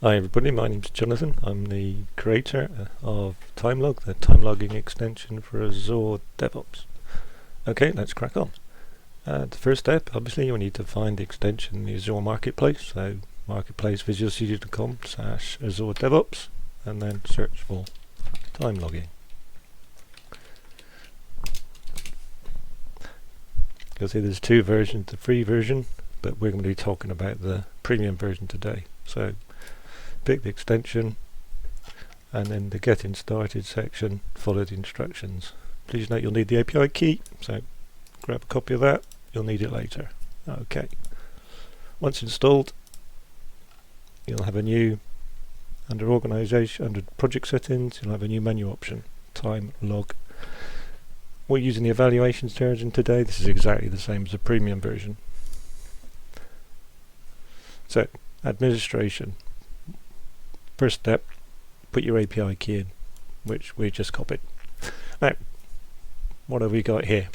Hi everybody, my name's Jonathan. I'm the creator of TimeLog, the time logging extension for Azure DevOps. Okay, let's crack on. The first step, obviously, you need to find the extension in the Azure Marketplace, so marketplace-visualstudio.com/Azure DevOps, and then search for time logging. You'll see there's two versions, the free version, but we're going to be talking about the premium version today. So pick the extension, and then the getting started section, follow the instructions. Please note you'll need the API key, so grab a copy of that, you'll need it later. Okay. Once installed, you'll have a new, under organization, under project settings, you'll have a new menu option, time log. We're using the evaluations version today. This is exactly the same as the premium version. So, administration. First step, put your API key in, which we just copied. Now, what have we got here?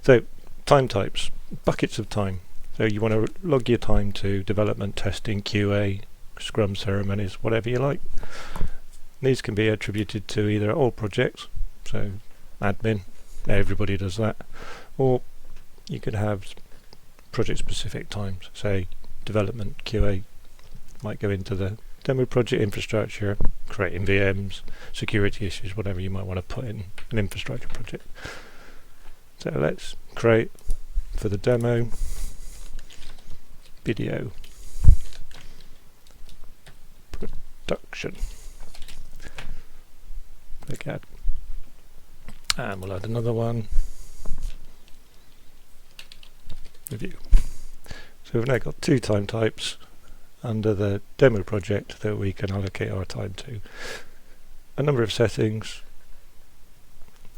So, time types, buckets of time. So you want to log your time to development, testing, QA, Scrum ceremonies, whatever you like. These can be attributed to either all projects, so admin, everybody does that, or you could have project-specific times. Say development, QA might go into the demo project, infrastructure, creating VMs, security issues, whatever you might want to put in an infrastructure project. So let's create for the demo video production. Click add, and we'll add another one. Review. So we've now got two time types under the demo project that we can allocate our time to. A number of settings.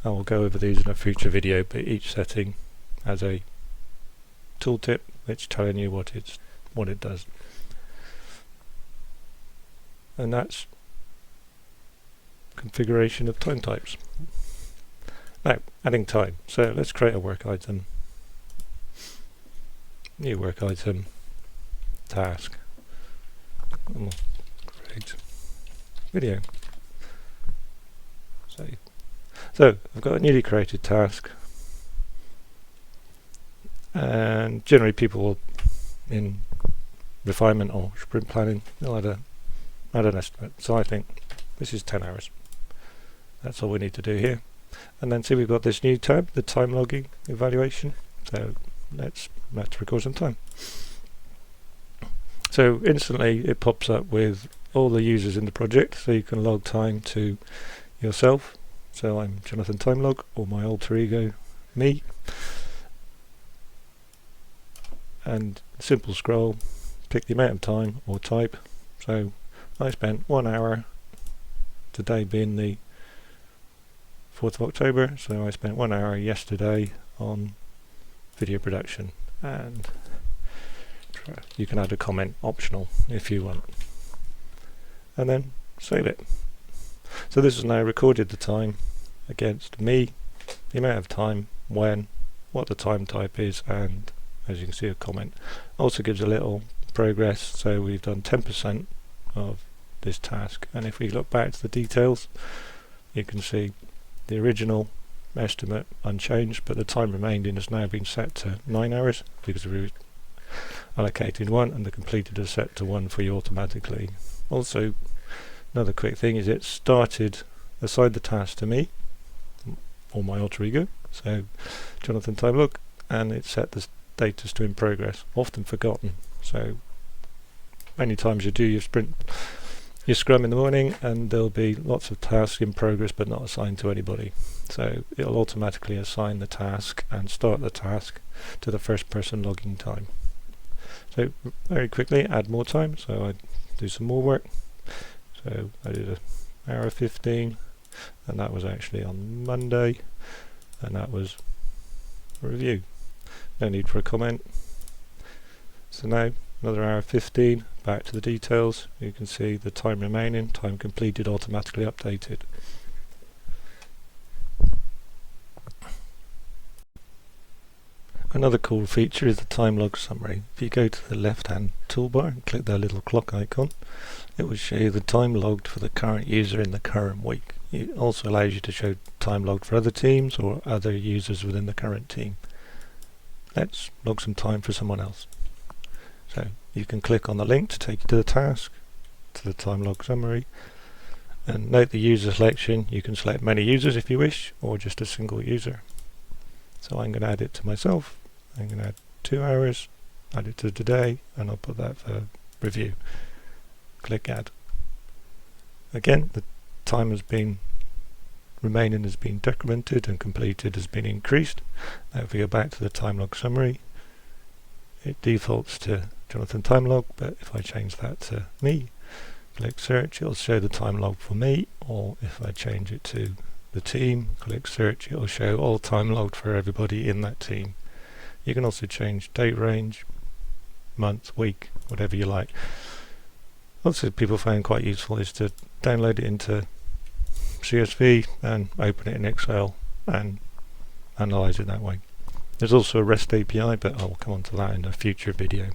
I will go over these in a future video, but each setting has a tooltip which telling you what it does. And that's configuration of time types. Now, adding time. So let's create a work item. New work item, task. And we'll create video. Save. So I've got a newly created task, and generally people will, in refinement or sprint planning, they'll add an estimate. So I think this is 10 hours. That's all we need to do here. And then see, we've got this new tab, the time logging evaluation. So let's record some time. So instantly it pops up with all the users in the project, so you can log time to yourself. So I'm Jonathan Timelog, or my alter ego, me. And simple scroll, pick the amount of time or type. So I spent 1 hour, today being the 4th of October, so I spent 1 hour yesterday on video production. And you can add a comment, optional, if you want. And then save it. So this has now recorded the time against me, the amount of time, when, what the time type is, and as you can see, a comment. Also gives a little progress, so we've done 10% of this task. And if we look back to the details, you can see the original estimate unchanged, but the time remaining has now been set to 9 hours because we allocated 1, and the completed is set to 1 for you automatically. Also, another quick thing is it started, assigned the task to me, or my alter ego, so Jonathan Timelog, and it set the status to in progress, often forgotten. So many times you do your sprint, your scrum in the morning, and there'll be lots of tasks in progress but not assigned to anybody. So it'll automatically assign the task and start the task to the first person logging time. So very quickly add more time, so I do some more work. So I did an hour 15, and that was actually on Monday, and that was a review. No need for a comment. So now another hour 15, back to the details. You can see the time remaining, time completed, automatically updated. Another cool feature is the time log summary. If you go to the left hand toolbar and click that little clock icon, It will show you the time logged for the current user in the current week. It also allows you to show time logged for other teams or other users within the current team. Let's log some time for someone else. So you can click on the link to take you to the task, to the time log summary, and note the user selection. You can select many users if you wish, or just a single user. So I'm going to add it to myself. I'm going to add 2 hours, add it to today, and I'll put that for review. Click add. Again, the time remaining has been decremented and completed has been increased. Now if we go back to the time log summary, it defaults to Jonathan time log, but if I change that to me, click search, it'll show the time log for me, or if I change it to the team, click search, it'll show all time logged for everybody in that team. You can also change date range, month, week, whatever you like. Also people find quite useful is to download it into CSV and open it in Excel and analyze it that way. There's also a REST API, but I'll come on to that in a future video.